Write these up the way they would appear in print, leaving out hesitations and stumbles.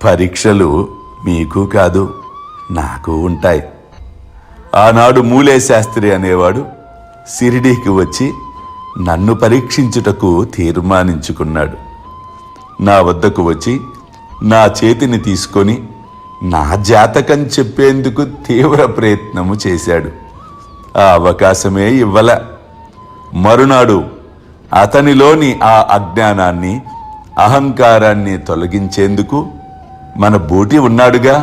పరీక్షలు మీకు కాదు నాకు ఉంటాయి. ఆనాడు మూలే శాస్త్రి అనేవాడు షిరిడీకి వచ్చి నన్ను పరీక్షించుటకు తీర్మానించుకున్నాడు. నా వద్దకు వచ్చి నా చేతిని తీసుకొని నా జాతకం చెప్పేందుకు తీవ్ర ప్రయత్నము చేశాడు. ఆ అవకాశమే ఇవ్వల. మరునాడు అతనిలోని ఆ అజ్ఞానాన్ని, అహంకారాన్ని తొలగించేందుకు మన బూటీ ఉన్నాడుగా,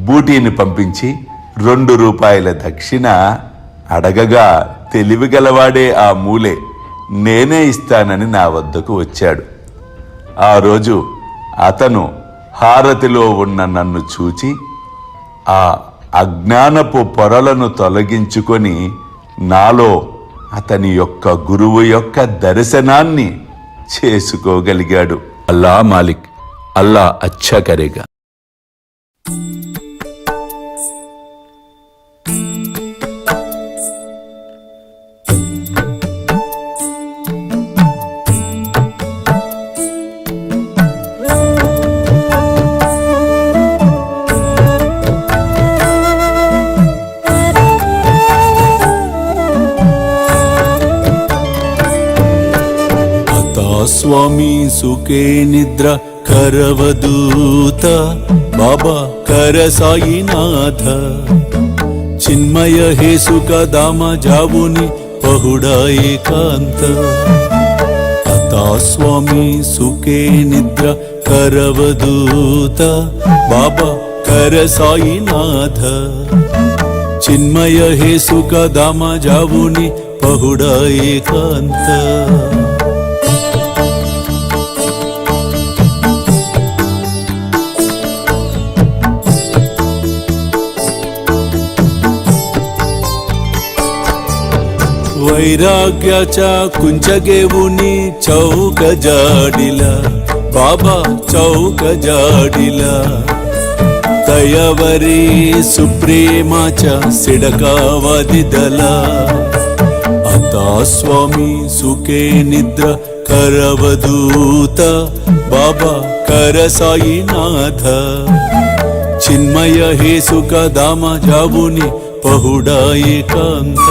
బూటీని పంపించి 2 రూపాయల దక్షిణ అడగగా తెలివిగలవాడే ఆ మూలే నేనే ఇస్తానని నా వద్దకు వచ్చాడు. ఆ రోజు అతను హారతిలో ఉన్న నన్ను చూచి ఆ అజ్ఞానపు పొరలను తొలగించుకొని నాలో అతని యొక్క గురువు యొక్క దర్శనాన్ని చేసుకోగలిగాడు. అల్లా మాలిక్, అల్లా అచ్చా కరేగా. స్వామి సుఖే నిద్ర కరవదూత బాబా కర సాయినాథ చిన్మయ హే సుఖ దామ జావుని పహుడా ఏకాంత అతా స్వామి సుఖే నిద్ర కరవదూత బాబా కర సాయినాథ చిన్మయ హే సుఖ దామ జావుని పహుడా ఏకాంత वैराग्याच्या कुंचगेवुनी चौक जाडिला बाबा चौक जाडिला तयावरी सुप्रेमाच्या सिडकावा दिदला आता स्वामी सुखे निद्र करवदूत बाबा कर साईनाथ चिन्मय हे सुख दामा जावुनी पहुडा एकांत